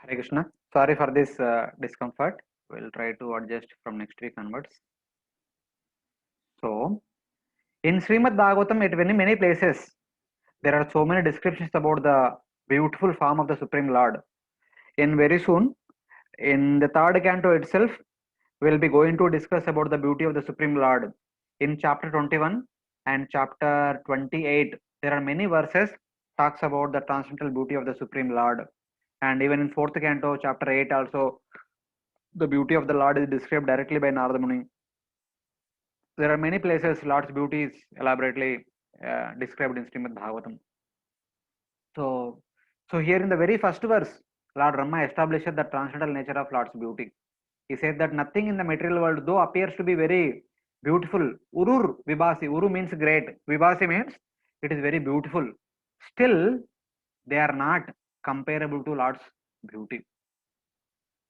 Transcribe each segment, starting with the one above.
Hare Krishna. Sorry for this discomfort. We'll try to adjust from next week onwards. So, in Srimad Bhagavatam, at many places, there are so many descriptions about the beautiful form of the Supreme Lord. In very soon, in the third canto itself, we'll be going to discuss about the beauty of the Supreme Lord. In chapter 21 and chapter 28, there are many verses talks about the transcendental beauty of the Supreme Lord. And even in fourth canto, chapter 8 also, the beauty of the Lord is described directly by Narada Muni. There are many places Lord's beauty is elaborately described in Srimad Bhagavatam. So, so here in the very first verse, Lord Brahma establishes the transcendental nature of Lord's beauty. He said that nothing in the material world, though appears to be very beautiful, Urur Vibhasi, Uru means great, Vibhasi means it is very beautiful. Still, they are not comparable to Lord's beauty.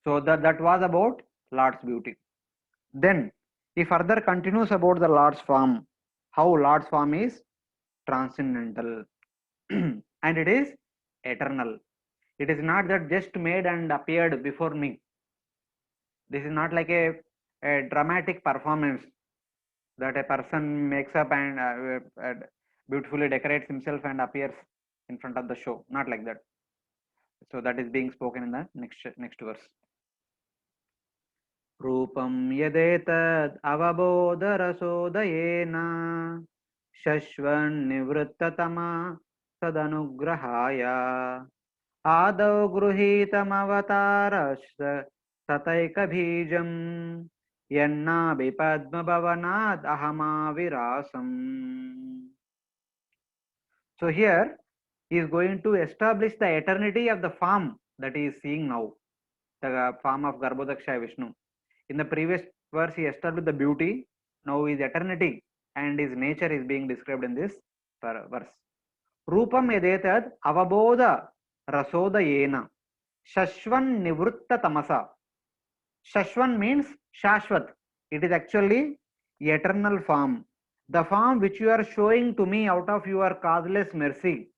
So that was about Lord's beauty. Then he further continues about the Lord's form, how Lord's form is transcendental and it is eternal. It is not that just made and appeared before me. This is not like a dramatic performance that a person makes up and beautifully decorates himself and appears in front of the show. Not like that. So that is being spoken in the next verse. रूपं यदेतद् अवबोधरसोदयेन शश्वन्निवृत्ततमा तदनुग्रहाय आदौ गृहीतमवतारश्च ततैकबीजम् यन्नाभिपद्मभवनाद् अहमाविरासम्. So here he is going to establish the eternity of the form that he is seeing now, the form of Garbhodaksha Vishnu. In the previous verse, he established the beauty. Now his eternity and his nature is being described in this verse. Rupam yadetad avabodha rasodayena shashvan nivrutta tamasa. Shashvan means Shashvat. It is actually eternal form. The form which you are showing to me out of your causeless mercy.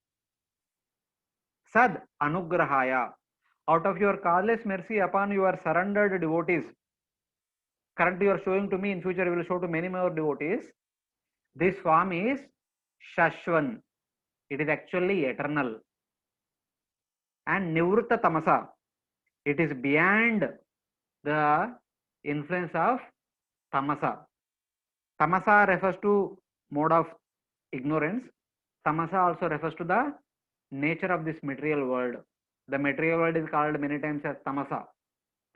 Sad anugrahaya. Out of your causeless mercy upon your surrendered devotees. Currently you are showing to me, in future you will show to many more devotees. This form is Shashvan. It is actually eternal. And Nivrutta Tamasa. It is beyond the influence of Tamasa. Tamasa refers to mode of ignorance. Tamasa also refers to the nature of this material world. The material world is called many times as Tamasa.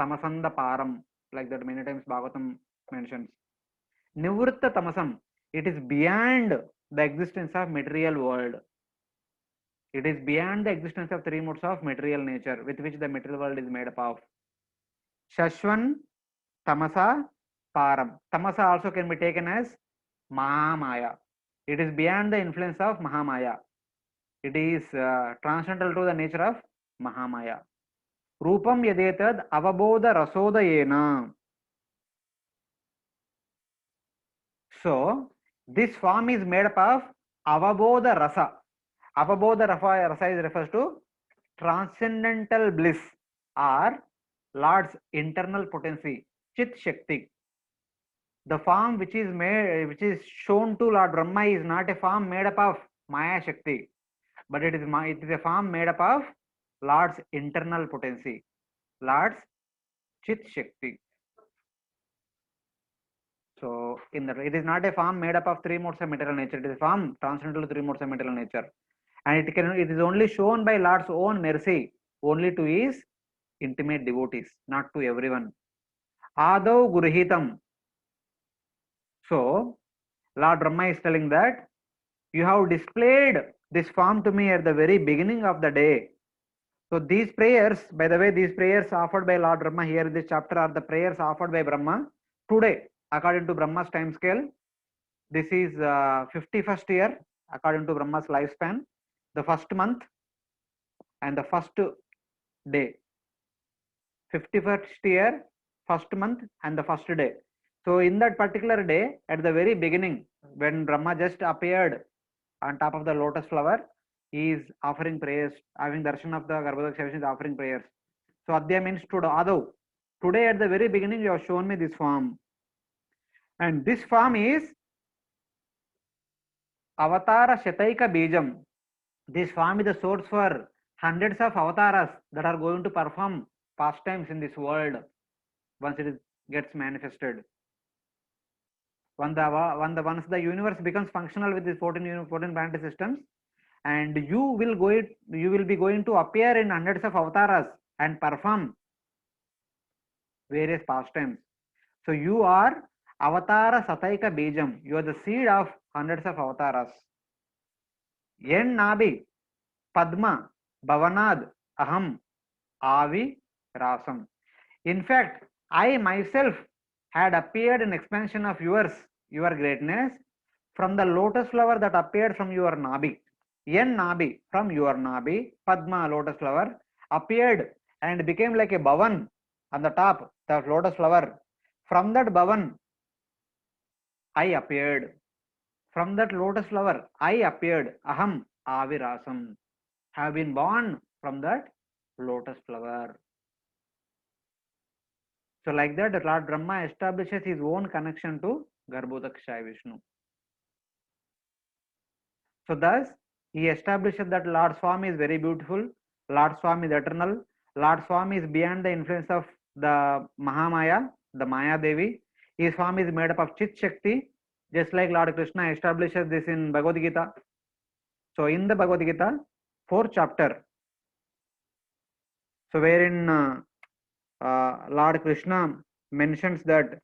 Tamasanda Param. Like that many times Bhagavatam mentions. Nivritta Tamasam. It is beyond the existence of material world. It is beyond the existence of three modes of material nature with which the material world is made up of. Shashvan, Tamasa, Param. Tamasa also can be taken as Mahamaya. It is beyond the influence of Mahamaya. It is transcendental to the nature of Mahamaya. Rupam yadetad avabodha rasodayena. So, this form is made up of avabodha rasa. Avabodha rasa is refers to transcendental bliss or Lord's internal potency, Chit Shakti. The form which is made, which is shown to Lord Brahma is not a form made up of Maya Shakti, but it is a form made up of Lord's internal potency, Lord's Chit Shakti. So, it is not a form made up of three modes of material nature. It is a form transcendental to three modes of material nature, and it is only shown by Lord's own mercy, only to his intimate devotees, not to everyone. Adau Gurhitam. So, Lord Brahma is telling that you have displayed this form to me at the very beginning of the day. So these prayers, by the way, these prayers offered by Lord Brahma here in this chapter are the prayers offered by Brahma today, according to Brahma's time scale. This is 51st year, according to Brahma's lifespan, the first month and the first day. 51st year, first month and the first day. So in that particular day, at the very beginning, when Brahma just appeared on top of the lotus flower, he is offering prayers, having darshan of the Garbhodaksha Vishnu is offering prayers. So Adya means today, Adav. Today at the very beginning you have shown me this form. And this form is Avatara Shataika Bijam. This form is the source for hundreds of avatars that are going to perform pastimes in this world once gets manifested. Once the universe becomes functional with these 14 planetary systems, and you will be going to appear in hundreds of avatars and perform various pastimes. So you are Avatara Sataika Bijam. You are the seed of hundreds of avatars. Yen Nabi Padma Bhavanad Aham Avi Rasam. In fact, I myself had appeared in expansion of yours, your greatness, from the lotus flower that appeared from your Nabi. Yen Nabi, from your Nabi, Padma, lotus flower, appeared and became like a Bhavan on the top, the lotus flower. From that Bhavan, I appeared. From that lotus flower, I appeared. Aham Avirasam. Have been born from that lotus flower. So like that, Lord Brahma establishes his own connection to Garbhodakshaya Vishnu. So thus, he establishes that Lord Swami is very beautiful, Lord Swami is eternal, Lord Swami is beyond the influence of the Mahamaya, the Maya Devi. His form is made up of Chit Shakti, just like Lord Krishna establishes this in Bhagavad Gita. So in the Bhagavad Gita, 4th chapter, so wherein Lord Krishna mentions that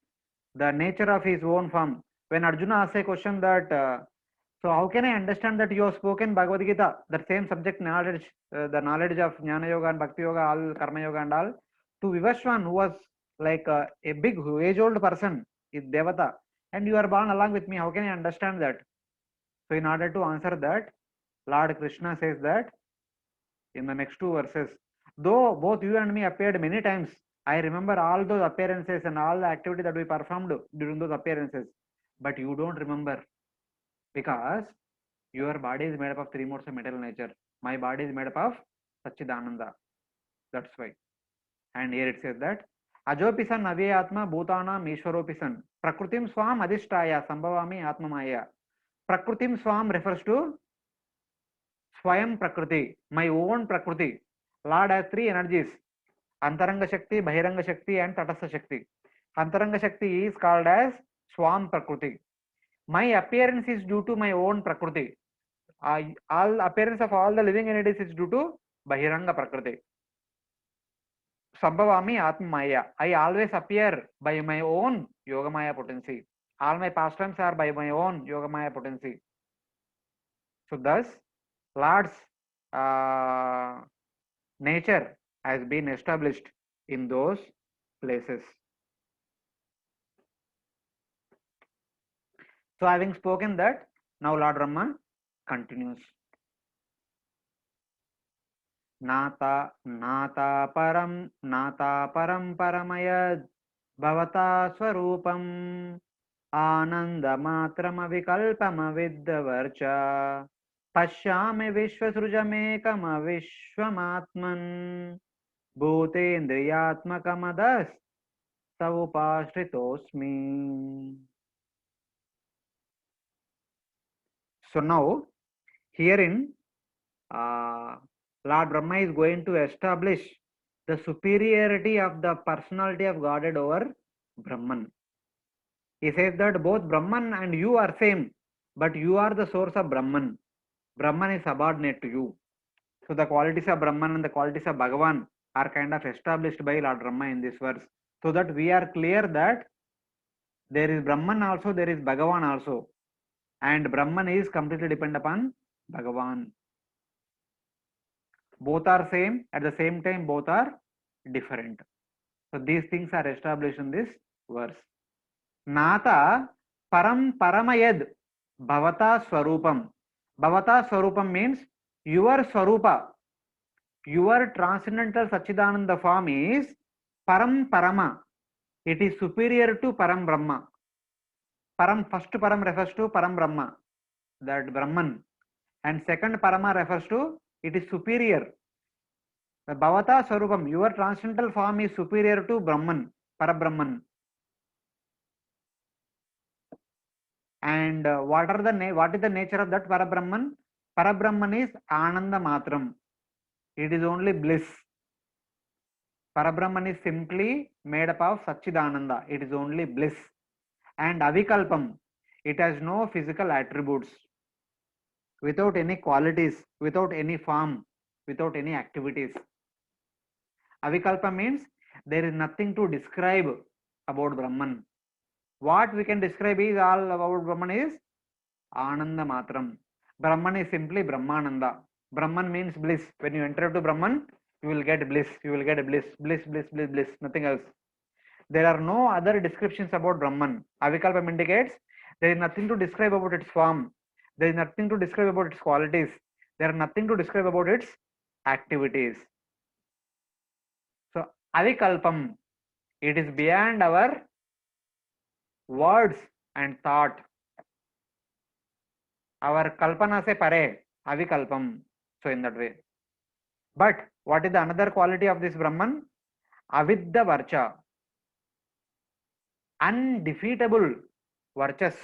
the nature of his own form. When Arjuna asks a question that, so how can I understand that you have spoken Bhagavad Gita, that same subject knowledge, the knowledge of Jnana Yoga and Bhakti Yoga, all Karma Yoga and all, to Vivashwan, who was like a big age-old person, is Devata, and you are born along with me, how can I understand that? So in order to answer that, Lord Krishna says that in the next 2 verses, though both you and me appeared many times, I remember all those appearances and all the activity that we performed during those appearances, but you don't remember because your body is made up of 3 modes of material nature. My body is made up of Satchidananda. That's why. And here it says that Ajopisan Avyatma Bhutanam Ishwaropisan Prakrutim Swam Adhishtaya Sambhavami Atmamaya. Prakrutim Swam refers to Swayam Prakriti, my own Prakriti. Lord has 3 energies: Antaranga Shakti, Bahiranga Shakti, and Tatastha Shakti. Antaranga Shakti is called as Swam Prakriti. My appearance is due to my own Prakriti. All appearance of all the living entities is due to Bahiranga Prakriti. Sambhavami Atmamaya. I always appear by my own Yogamaya potency. All my pastimes are by my own Yogamaya potency. So thus, Lord's nature has been established in those places. So having spoken that, now Lord Brahma continues. Nata param paramayad bhavata swarupam ananda matrama vikalpama viddavarcha pashyami vishvasrujamekama vishwamatman bhutendriyatmakamadas savupashritosmi. So now herein Lord Brahma is going to establish the superiority of the personality of Godhead over Brahman. He says that both Brahman and you are same, but you are the source of Brahman. Brahman is subordinate to you. So the qualities of Brahman and the qualities of Bhagavan are kind of established by Lord Brahma in this verse, so that we are clear that there is Brahman also, there is Bhagavan also, and Brahman is completely dependent upon Bhagavan. Both are same, at the same time both are different. So these things are established in this verse. Nata param paramayad bhavata swarupam. Bhavata swarupam means your swarupa, your transcendental Satchidananda form is param parama. It is superior to param Brahma. Param, first param refers to param Brahma, that Brahman, and second parama refers to it is superior. The Bhavata Swarupam, your transcendental form is superior to Brahman, Parabrahman. And what is the nature of that Parabrahman? Parabrahman is Ananda Matram. It is only bliss. Parabrahman is simply made up of Satchidananda. It is only bliss. And Avikalpam, it has no physical attributes, without any qualities, without any form, without any activities. Avikalpa means there is nothing to describe about Brahman. What we can describe is all about Brahman is Ananda Matram. Brahman is simply Brahmananda. Brahman means bliss. When you enter to Brahman, you will get bliss. You will get bliss, bliss, bliss, bliss, bliss, nothing else. There are no other descriptions about Brahman. Avikalpam indicates there is nothing to describe about its form. There is nothing to describe about its qualities. There is nothing to describe about its activities. So Avikalpam, it is beyond our words and thought. Our kalpana se pare, Avikalpam. So in that way. But what is the another quality of this Brahman? Avidya Varcha. Undefeatable Varchas.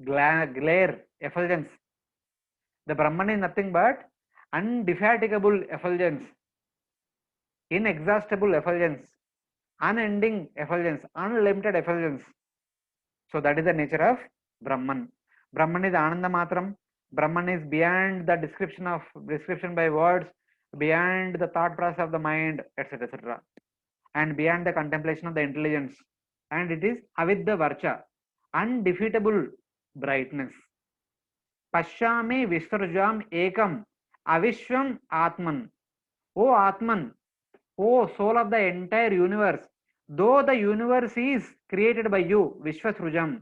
Glare, effulgence. The Brahman is nothing but indefatigable effulgence, inexhaustible effulgence, unending effulgence, unlimited effulgence. So that is the nature of Brahman. Brahman is Ananda Matram. Brahman is beyond the description by words, beyond the thought process of the mind, etc., etc., and beyond the contemplation of the intelligence. And it is Avidya Varcha, undefeatable brightness. Pashyami Visarjam Ekam Avishwam Atman. O Atman, O soul of the entire universe, though the universe is created by you, Vishwasrujam,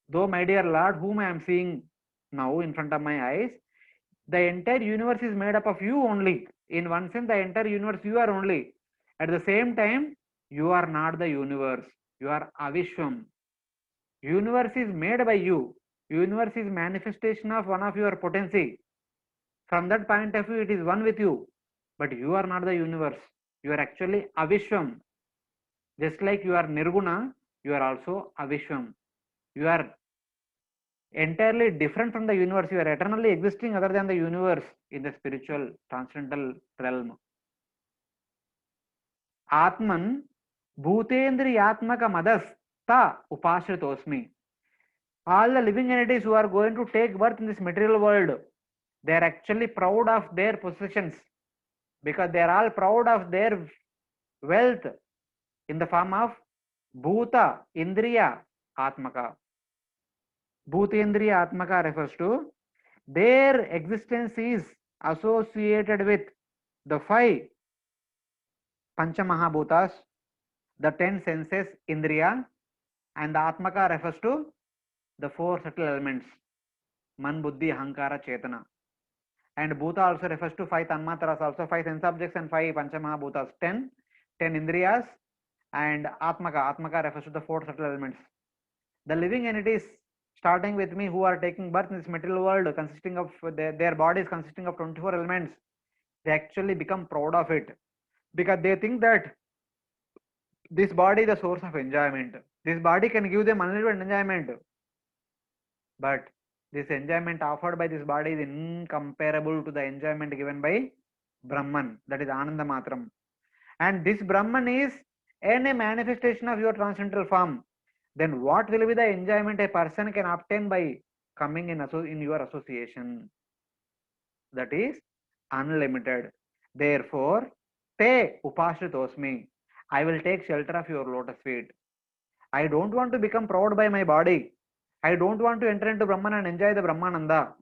though my dear Lord, whom I am seeing now in front of my eyes, the entire universe is made up of you only. In one sense, the entire universe you are only. At the same time, you are not the universe. You are Avishwam. Universe is made by you. Universe is manifestation of one of your potency. From that point of view, it is one with you. But you are not the universe. You are actually Avishwam. Just like you are Nirguna, you are also Avishwam. You are entirely different from the universe. You are eternally existing other than the universe in the spiritual transcendental realm. Atman Bhutendriyatmaka Madasta Upashritosmi. All the living entities who are going to take birth in this material world, they are actually proud of their possessions because they are all proud of their wealth in the form of Bhuta, Indriya, Atmaka. Bhutendriya Atmaka refers to their existence is associated with the 5 Panchamahabhutas, the 10 senses, Indriya, and the Atmaka refers to the 4 subtle elements, Man, Buddhi, Ahankara, Chetana. And Bhuta also refers to 5 Tanmatras, also 5 sense objects and 5 Panchamahabhutas, 10 Indriyas, and Atmaka. Atmaka refers to the 4 subtle elements. The living entities starting with me who are taking birth in this material world consisting of their bodies consisting of 24 elements, they actually become proud of it because they think that this body is the source of enjoyment. This body can give them unlimited enjoyment. But this enjoyment offered by this body is incomparable to the enjoyment given by Brahman, that is Ananda Matram. And this Brahman is any manifestation of your transcendental form. Then what will be the enjoyment a person can obtain by coming in your association? That is unlimited. Therefore, te upashritosmi. I will take shelter of your lotus feet. I don't want to become proud by my body. I don't want to enter into Brahman and enjoy the Brahmananda.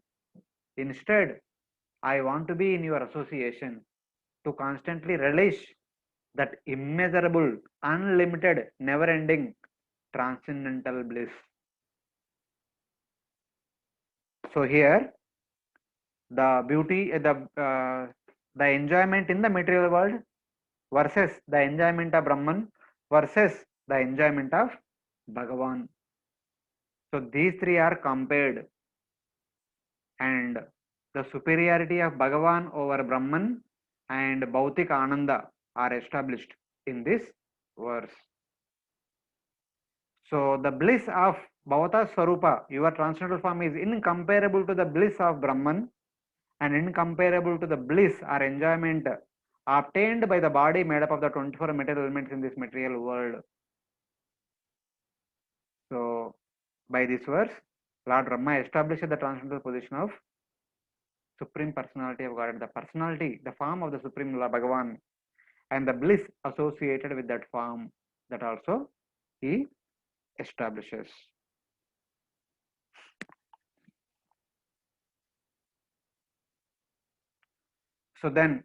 Instead, I want to be in your association to constantly relish that immeasurable, unlimited, never-ending, transcendental bliss. So here, the beauty, the enjoyment in the material world versus the enjoyment of Brahman versus the enjoyment of Bhagavan. So these 3 are compared, and the superiority of Bhagavan over Brahman and Bhautik Ananda are established in this verse. So the bliss of Bhavata Swarupa, your transcendental form, is incomparable to the bliss of Brahman and incomparable to the bliss or enjoyment obtained by the body made up of the 24 material elements in this material world. So by this verse, Lord Brahma established the transcendental position of Supreme Personality of God, and the personality, the form of the Supreme Lord Bhagavan, and the bliss associated with that form, that also he establishes. So then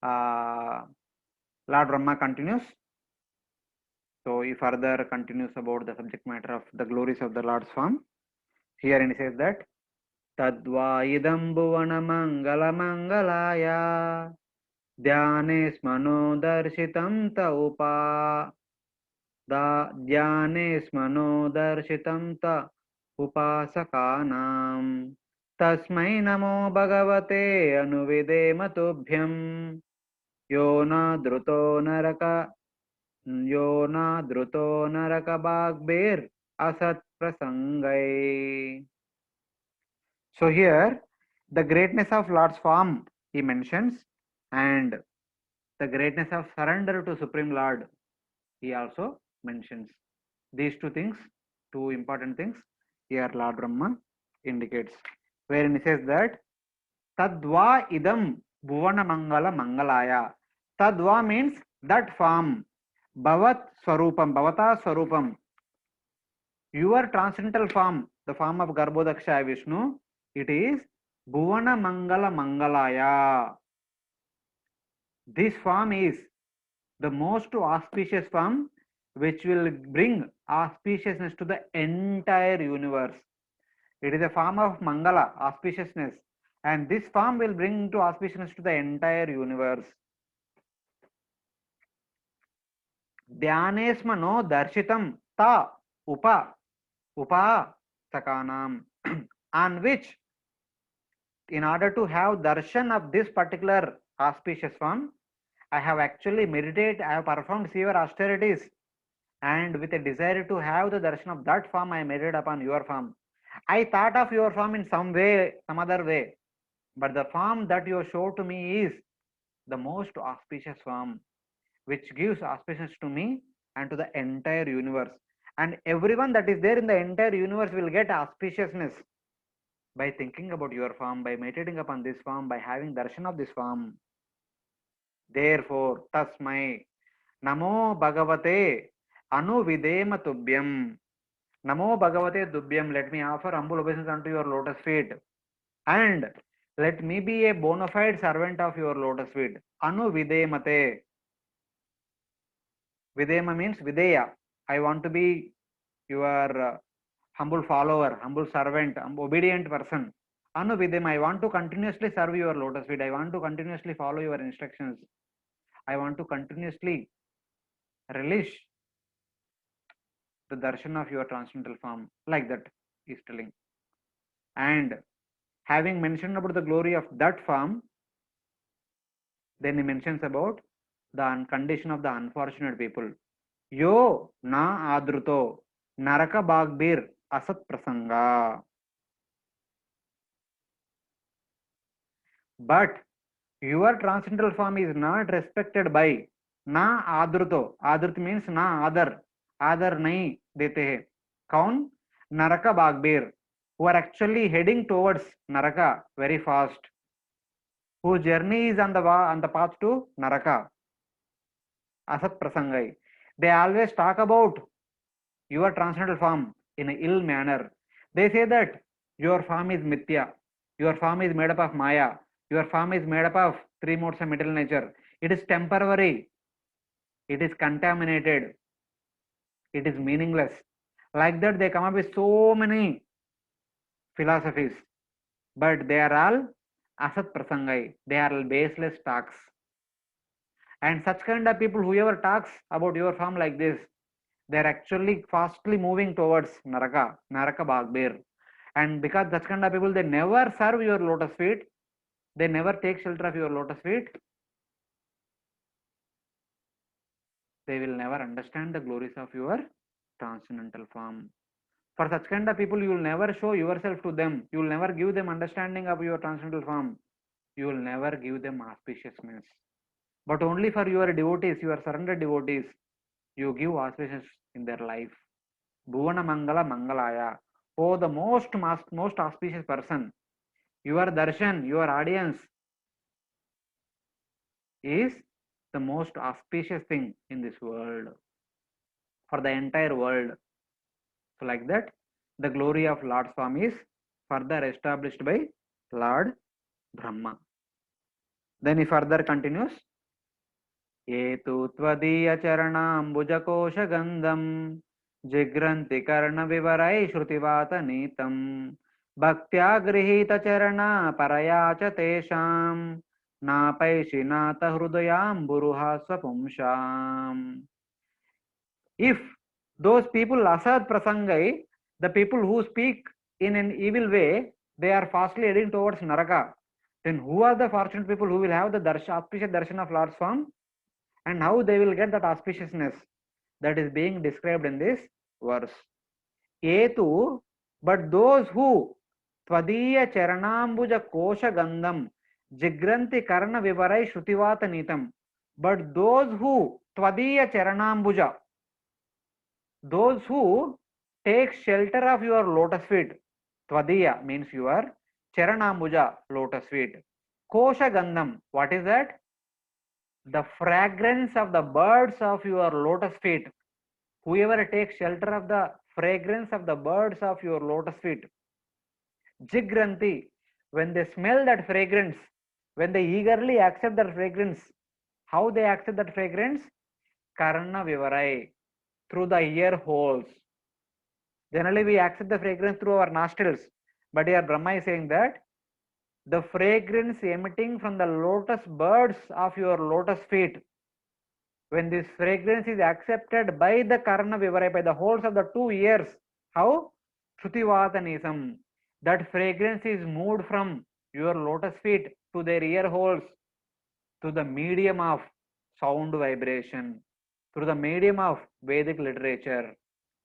Lord Brahma continues. So he further continues about the subject matter of the glories of the Lord's form. Here he says that Tadva idam bhuvana mangala mangalaya dhyane smano darshitam ta upa dhyane smano darshitam ta upasakanam tasmai namo bhagavate anuvidema tubhyam yo na druto naraka यो न द्रुतो नरकबाग्बेर asat prasangai. So here the greatness of Lord's form he mentions, and the greatness of surrender to Supreme Lord he also mentions. These two things, two important things, here Lord Brahma indicates, wherein he says that Tadva idam bhuvana mangala mangalaya. Tadva means that form. Bhavat Swarupam, Bhavata Swarupam. Your transcendental form, the form of Garbhodaksha Vishnu, it is Bhuvana Mangala Mangalaya. This form is the most auspicious form which will bring auspiciousness to the entire universe. It is a form of Mangala, auspiciousness, and this form will bring to auspiciousness to the entire universe. Dhyanesmano darshitam ta upasakanam on which, in order to have darshan of this particular auspicious form, I have actually meditated, I have performed severe austerities, and with a desire to have the darshan of that form, I meditated upon your form. I thought of your form in some way, some other way, but the form that you show to me is the most auspicious form, which gives auspiciousness to me and to the entire universe. And everyone that is there in the entire universe will get auspiciousness by thinking about your form, by meditating upon this form, by having darshan of this form. Therefore, tasmai namo bhagavate anuvidema tubhyam. Namo bhagavate tubhyam. Let me offer humble obeisance unto your lotus feet, and let me be a bona fide servant of your lotus feet. Anuvidemate. Videma means videya. I want to be your humble follower, humble servant, obedient person. Anuvidema, I want to continuously serve your lotus feet. I want to continuously follow your instructions. I want to continuously relish the darshan of your transcendental form. Like that, he is telling. And having mentioned about the glory of that form, then he mentions about the condition of the unfortunate people. Yo na adruto naraka bagbir asat prasanga. But your transcendental form is not respected by na adruto. Adrut means na adar. Adar nahi dete hai. Kaun? Naraka bagbir, who are actually heading towards Naraka very fast, whose journey is on the path to Naraka. Asat prasangai. They always talk about your transcendental form in an ill manner. They say that your form is mithya, your form is made up of maya, your form is made up of three modes of material nature. It is temporary, it is contaminated, it is meaningless. Like that, they come up with so many philosophies, but they are all asat prasangai, they are baseless talks. And such kind of people, whoever talks about your form like this, they are actually fastly moving towards Naraka Bagbir. And because such kind of people, they never serve your lotus feet, they never take shelter of your lotus feet, they will never understand the glories of your transcendental form. For such kind of people, you will never show yourself to them. You will never give them understanding of your transcendental form. You will never give them auspiciousness. But only for your devotees, your surrendered devotees, you give auspicious in their life. Bhuvana Mangala Mangalaya. Oh, the most auspicious person. Your darshan, your audience is the most auspicious thing in this world, for the entire world. So, like that, the glory of Lord Swami is further established by Lord Brahma. Then he further continues, ये तु त्वदीयचरणाम्बुजकोशगन्धं जिघ्रन्ति कर्णविवरैः श्रुतिवातनीतं भक्त्या गृहीतचरणा परया च तेषां नापैषि नाथ हृदयाम्बुरुहा स्वपुंसाम्. If those people asad prasangai, the people who speak in an evil way, they are fastly heading towards Naraka, then who are the fortunate people who will have the auspicious darshan of Lord's form, and how they will get that auspiciousness? That is being described in this verse. Etu, but those who Tvadiya Charanambuja Kosha Gandham Jigranti Karna Vivarai Shrutivata Nitam, but those who Tvadiya Charanambuja, those who take shelter of your lotus feet, Tvadiya means your Charanambuja lotus feet. Kosha Gandham, what is that? The fragrance of the birds of your lotus feet. Whoever takes shelter of the fragrance of the birds of your lotus feet. Jigranti, when they smell that fragrance, when they eagerly accept that fragrance, how they accept that fragrance? Karna Vivarai, through the ear holes. Generally, we accept the fragrance through our nostrils, but here Brahma is saying that the fragrance emitting from the lotus birds of your lotus feet, when this fragrance is accepted by the Karna Vivarai, by the holes of the two ears, how? Shrutivatanisam, that fragrance is moved from your lotus feet to their ear holes, to the medium of sound vibration, through the medium of Vedic literature,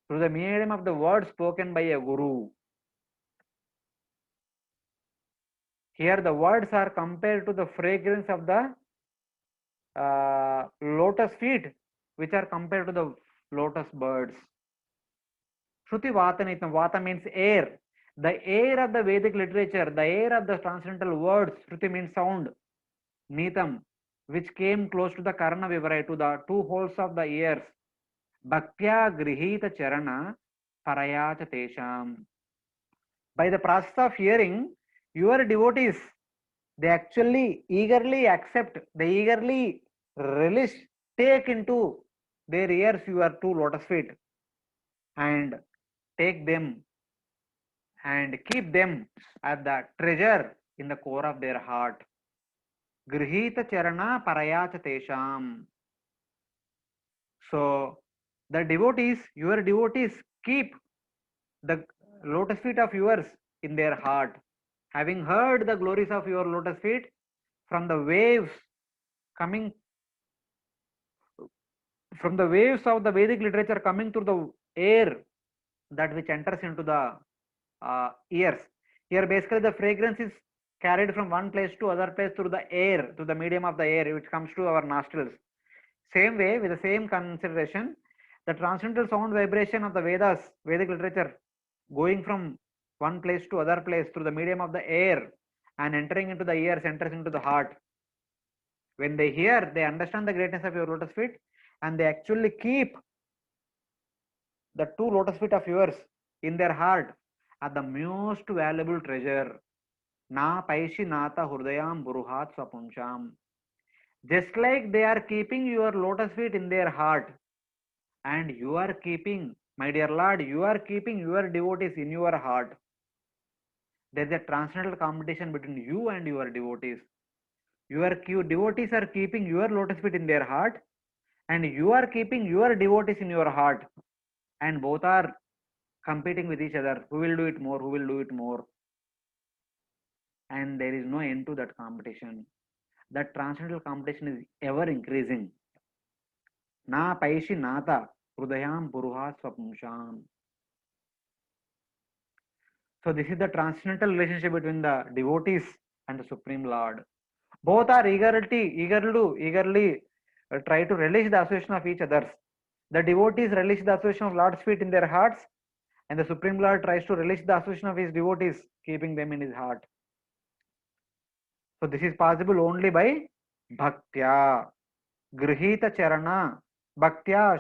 through the medium of the words spoken by a guru. Here the words are compared to the fragrance of the lotus feet, which are compared to the lotus birds. Shruti Vatanitam, Vata means air. The air of the Vedic literature, the air of the transcendental words, Shruti means sound. Nitam, which came close to the Karna Vivarai, to the two holes of the ears. Bhaktya Grihita Charana Parayacha Tesham. By the process of hearing, your devotees, they actually eagerly accept, they eagerly relish, take into their ears your two lotus feet and take them and keep them as the treasure in the core of their heart. Grihita Charana Parayacha Tesham. So the devotees, your devotees, keep the lotus feet of yours in their heart. Having heard the glories of your lotus feet from the waves coming, from the waves of the Vedic literature coming through the air, that which enters into the ears. Here basically the fragrance is carried from one place to other place through the air, to the medium of the air which comes to our nostrils. Same way, with the same consideration, the transcendental sound vibration of the Vedas, Vedic literature, going from one place to other place through the medium of the air and entering into the ears, enters into the heart. When they hear, they understand the greatness of your lotus feet, and they actually keep the two lotus feet of yours in their heart are the most valuable treasure. Na paishi nata hurdayam buruhat swapuncham. Just like they are keeping your lotus feet in their heart, and you are keeping, my dear Lord, you are keeping your devotees in your heart. There is a transcendental competition between you and your devotees. Your devotees are keeping your lotus feet in their heart, and you are keeping your devotees in your heart, and both are competing with each other. Who will do it more? Who will do it more? And there is no end to that competition. That transcendental competition is ever increasing. Na paishi nata hrudayam puruha swapumsham. So this is the transcendental relationship between the devotees and the Supreme Lord. Both are eagerly try to relish the association of each others. The devotees relish the association of Lord's feet in their hearts, and the Supreme Lord tries to relish the association of his devotees, keeping them in his heart. So this is possible only by bhaktya, grihita charana, bhaktya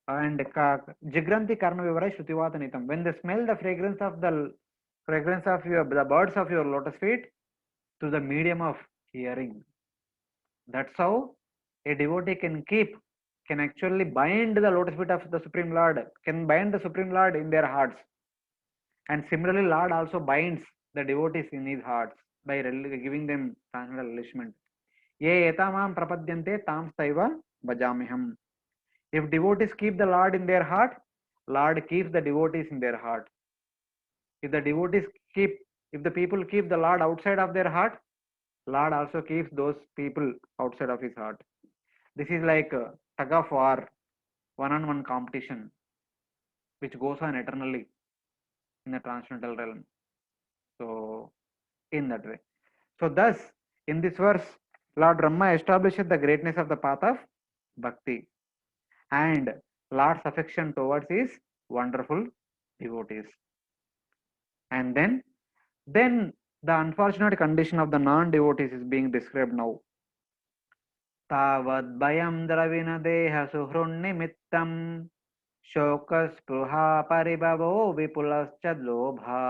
and jigranti karna vivara shrutivata. When they smell the fragrance of the birds of your lotus feet through the medium of hearing. That's how a devotee can actually bind the lotus feet of the Supreme Lord, can bind the Supreme Lord in their hearts. And similarly, Lord also binds the devotees in his hearts by giving them transcendental relishment. Ye etamam prapadyante tam staiva bhajamiham. If devotees keep the Lord in their heart, Lord keeps the devotees in their heart. If the devotees keep, if the people keep the Lord outside of their heart, Lord also keeps those people outside of his heart. This is like a tug of war, one-on-one competition, which goes on eternally in the transcendental realm. So, in that way. So, thus, in this verse, Lord Brahma establishes the greatness of the path of bhakti and Lord's affection towards his wonderful devotees. And then the unfortunate condition of the non-devotees is being described now. तावद्भयं द्रविणदेह सुहृन्निमित्तं शोकस्पृहा परिभवो विपुलश्च लोभा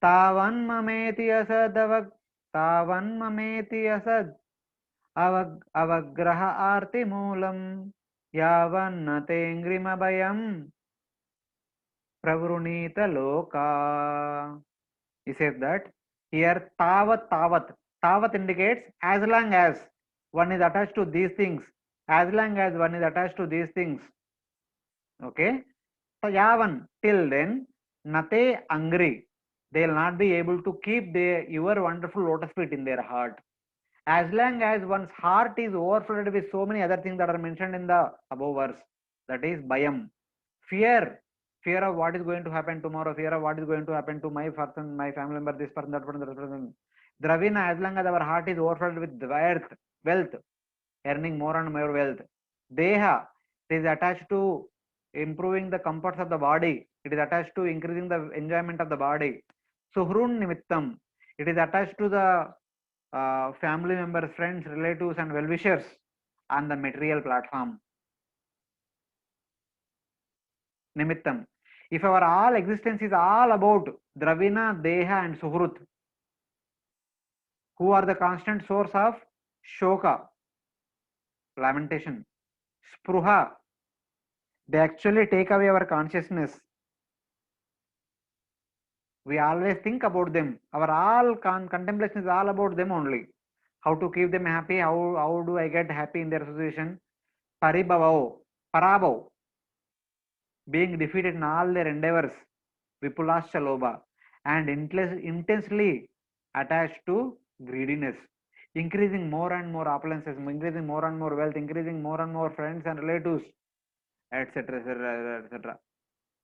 तावन्ममेति असद् अवग्रह आर्तिमूलं यावन्न तेङ्ग्रिमभयं प्रवृणीत लोका. He says that here tavat indicates as long as one is attached to these things, as long as one is attached to these things. Okay, so yavan, till then, nate angry, they will not be able to keep your wonderful lotus feet in their heart. As long as one's heart is overflowed with so many other things that are mentioned in the above verse, that is bayam, fear of what is going to happen tomorrow, fear of what is going to happen to my person, my family member, this person, that person, that person. Dravina, as long as our heart is overflowed with wealth, earning more and more wealth. Deha, it is attached to improving the comforts of the body. It is attached to increasing the enjoyment of the body. Suhrun nimittam, it is attached to the family members, friends, relatives, and well-wishers on the material platform. Nimittam. If our all existence is all about Dravina, Deha, and Suhrut, who are the constant source of Shoka, lamentation, Spruha, they actually take away our consciousness. We always think about them. Our all contemplation is all about them only. How to keep them happy, how do I get happy in their association? Paribhavao, Parabhav, being defeated in all their endeavors, Vipulascha Loba, and intensely attached to greediness, increasing more and more opulences, increasing more and more wealth, increasing more and more friends and relatives, etc., etc., etc.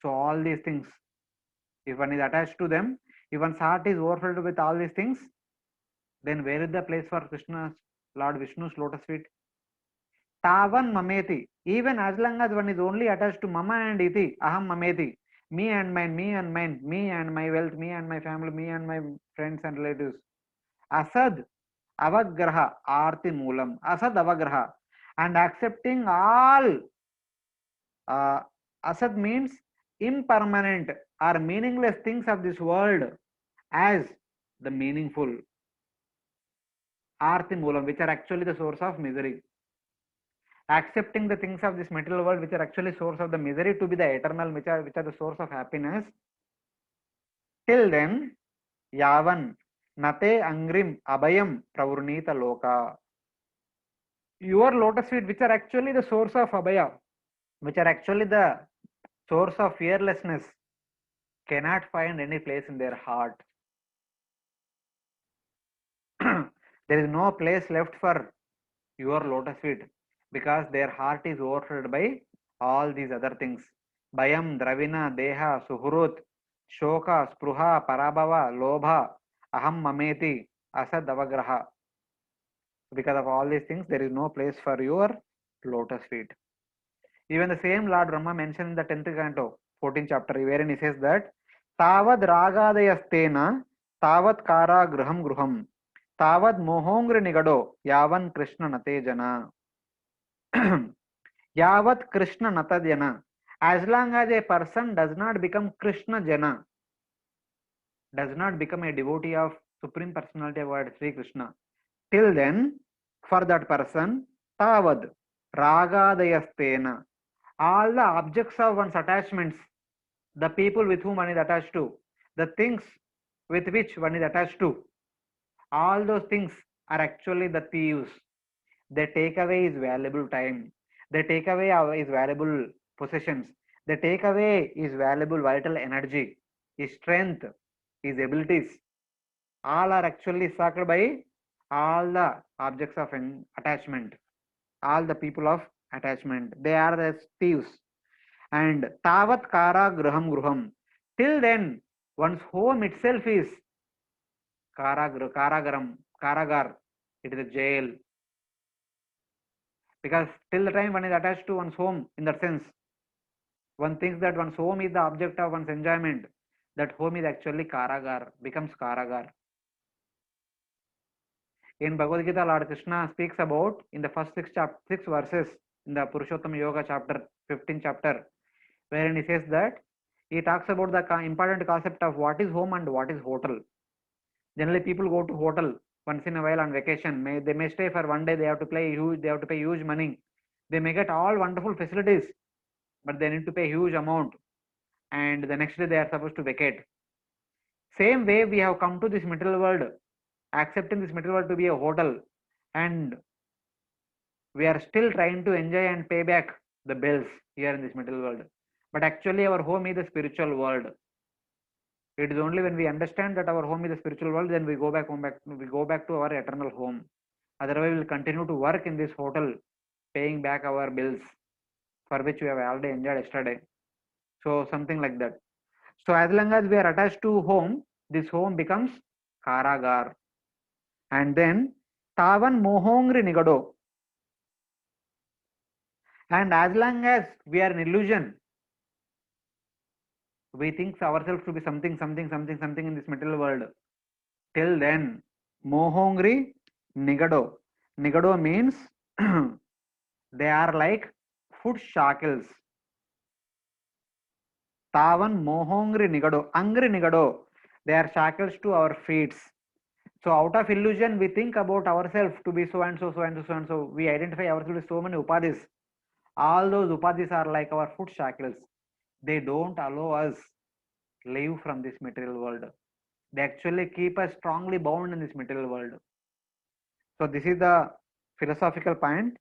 So all these things, if one is attached to them, if one's heart is overfilled with all these things, then where is the place for Krishna's, Lord Vishnu's lotus feet? Tavan mameti. Even as long as one is only attached to mama and iti, aham mameti, me and mine, me and mine, me and my wealth, me and my family, me and my friends and relatives. Asad avagraha arti moolam. Asad avagraha. And accepting all. Asad means impermanent or meaningless things of this world as the meaningful. Arti moolam, which are actually the source of misery. Accepting the things of this material world which are actually source of the misery to be the eternal, which are the source of happiness. Till then, yavan nate angrim abhayam pravurnita loka. Your lotus feet, which are actually the source of abhaya, which are actually the source of fearlessness, cannot find any place in their heart. There is no place left for your lotus feet. because their heart is overflowed by all these other things. Bayam, Dravina, Deha, Suhrut, Shoka, Spruha, Parabhava, Lobha, Aham, Mameti, Asad, Avagraha. Because of all these things, there is no place for your lotus feet. Even the same Lord Brahma mentioned in the 10th canto, 14th chapter, wherein he says that Tavad Ragadayastena Tavat Kara Gruham Gruham Tavad Mohongri Nigado Yavan Krishna Natejana. Yavat Krishna Natadjana. As long as a person does not become Krishna Jana, does not become a devotee of Supreme Personality of God Sri Krishna, till then, for that person, Tavad Ragadayastena, all the objects of one's attachments, the people with whom one is attached to, the things with which one is attached to, all those things are actually the thieves. They take away his valuable time. They take away his valuable possessions. They take away his valuable vital energy, his strength, his abilities. All are actually sucked by all the objects of attachment, all the people of attachment. They are the thieves. And tavat kara gruham gruham. Till then, one's home itself is karagaram, karagar. It is a jail. Because till the time one is attached to one's home, in that sense, one thinks that one's home is the object of one's enjoyment. That home is actually karagar, becomes karagar. In Bhagavad Gita, Lord Krishna speaks about in the first six verses in the Purushottam Yoga chapter, 15th chapter, wherein he says that he talks about the important concept of what is home and what is hotel. Generally, people go to hotel once in a while on vacation. They may stay for one day. They have to pay huge money. They may get all wonderful facilities, but they need to pay huge amount, and the next day they are supposed to vacate. Same way, we have come to this material world, accepting this material world to be a hotel, and we are still trying to enjoy and pay back the bills here in this material world. But actually, our home is the spiritual world. It is only when we understand that our home is the spiritual world, then we go back to our eternal home. Otherwise, we will continue to work in this hotel, paying back our bills for which we have already enjoyed yesterday. So something like that. So as long as we are attached to home, this home becomes karagar. And then tavan mohongri nigado. And as long as we are in illusion, we think ourselves to be something in this material world. Till then, mohongri nigado. Nigado means they are like foot shackles. Tavan mohongri nigado. Angri nigado. They are shackles to our feet. So out of illusion, we think about ourselves to be so and so, so and so, so and so. We identify ourselves with so many upadhis. All those upadhis are like our foot shackles. They don't allow us live from this material world. They actually keep us strongly bound in this material world. So this is the philosophical point.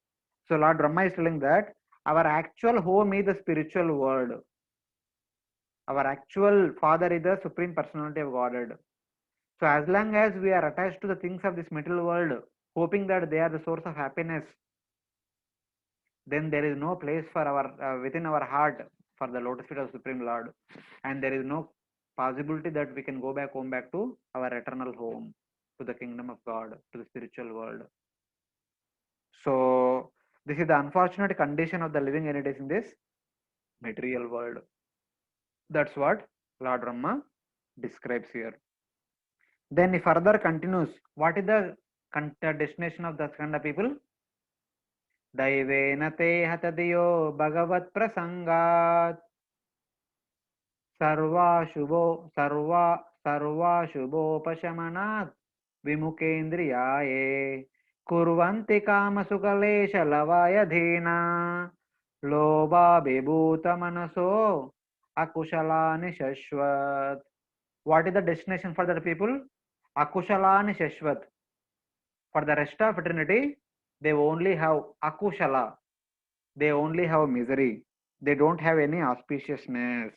So Lord Brahma is telling that our actual home is the spiritual world. Our actual father is the Supreme Personality of Godhead. So as long as we are attached to the things of this material world, hoping that they are the source of happiness, then there is no place for our within our heart for the lotus feet of Supreme Lord, and there is no possibility that we can go back home back to our eternal home, to the kingdom of God, to the spiritual world. So this is the unfortunate condition of the living entities in this material world. That's what Lord Brahma describes here. Then he further continues. What is the destination of the Skanda people? Daivena te hatadiyo bhagavat prasangat sarva shubho pashamanat vimukendriyaye kurvanti kama sukalesha lavaya dhina loba vibhuta manaso akushalani shashvat. What is the destination for the people? Akushalani shashvat. For the rest of eternity, they only have akushala. They only have misery. They don't have any auspiciousness.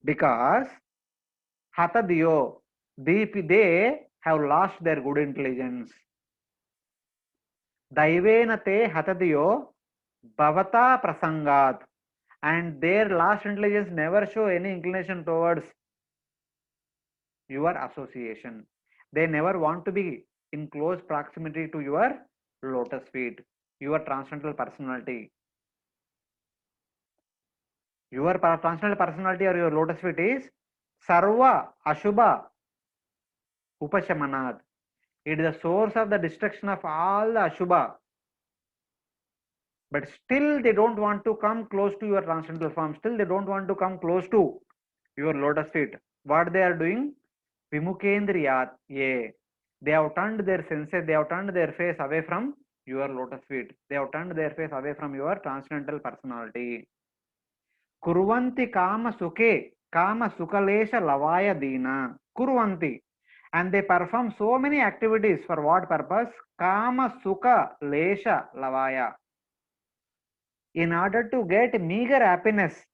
Because hatadiyo, they have lost their good intelligence. Daivena te hatadiyo bhavata prasangat. And their last intelligence never show any inclination towards your association. They never want to be in close proximity to your lotus feet, your transcendental personality. Your transcendental personality or your lotus feet is Sarva Ashubha Upashamanad. It is the source of the destruction of all the Ashubha. But still they don't want to come close to your transcendental form. Still they don't want to come close to your lotus feet. What they are doing? Vimukendriyat. Yeah. They have turned their senses, they have turned their face away from your lotus feet. They have turned their face away from your transcendental personality. Kurvanti kama sukalesha lavaya dina. Kurvanti. And they perform so many activities for what purpose? Kama sukha lesha lavaya. In order to get meager happiness,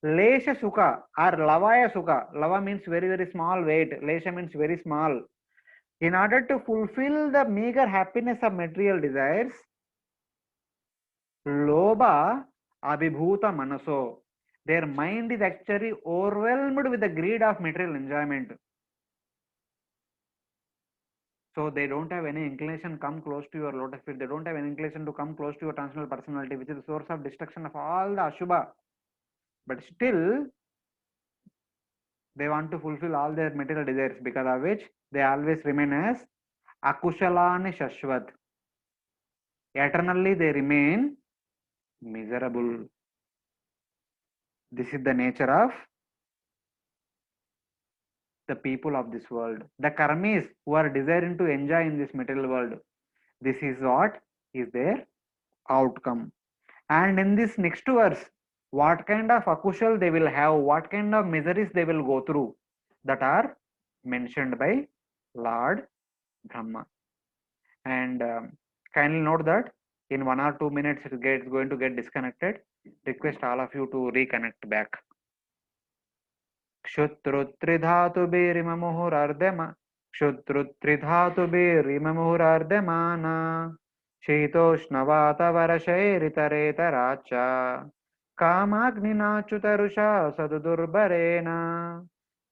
lesha sukha or lavaya sukha. Lava means very, very small weight. Lesha means very small. In order to fulfill the meager happiness of material desires, Loba Abhibhuta Manaso. Their mind is actually overwhelmed with the greed of material enjoyment. So they don't have any inclination come close to your lotus feet. They don't have any inclination to come close to your transcendental personality, which is the source of destruction of all the Ashubha. But still, they want to fulfill all their material desires, because of which they always remain as Akushalani Shashvat. Eternally they remain miserable. This is the nature of the people of this world. The karmis who are desiring to enjoy in this material world. This is what is their outcome. And in this next verse, what kind of akushal they will have, what kind of miseries they will go through, that are mentioned by Lord Brahma. And kindly note that in 1 or 2 minutes it's going to get disconnected. Request all of you to reconnect back. क्षुत्रुत्रिधातुभिरिममुहुरार्धमाना शीतोष्णवातवरशैरितरेतराच्च कामाग्निनाच्युतरुषा सदुर्बरेण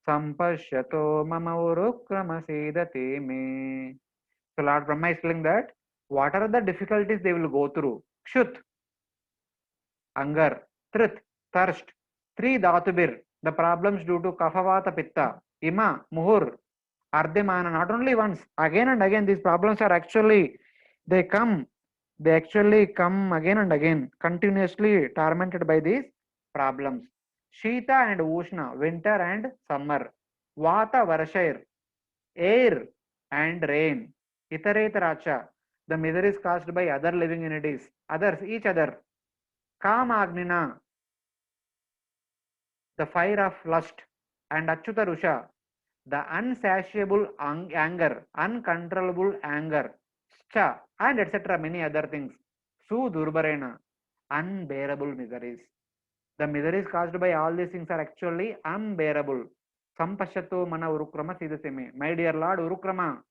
सम्पश्यतो मम उरुक्रमसीदते मे. So Lord Brahma is telling that what are the difficulties they will go through? Kshut, anger; trit, thirst; three dhatubir, the problems due to kaphavata pitta; ima, muhur, ardhimana. Not only once, again and again these problems are actually, they actually come again and again, continuously tormented by these problems. Shita and Ushna, winter and summer. Vata Varashair, air and rain. Itaretaracha, the misery is caused by other living entities, others, each other. Kama Agnina, the fire of lust. And Achyuta Rusha, the unsatiable anger, uncontrollable anger. Cha, and etc. many other things. Su Durbarena, unbearable miseries. The miseries caused by all these things are actually unbearable. Sampashato mana Urukrama Sidaseme. My dear Lord Urukrama,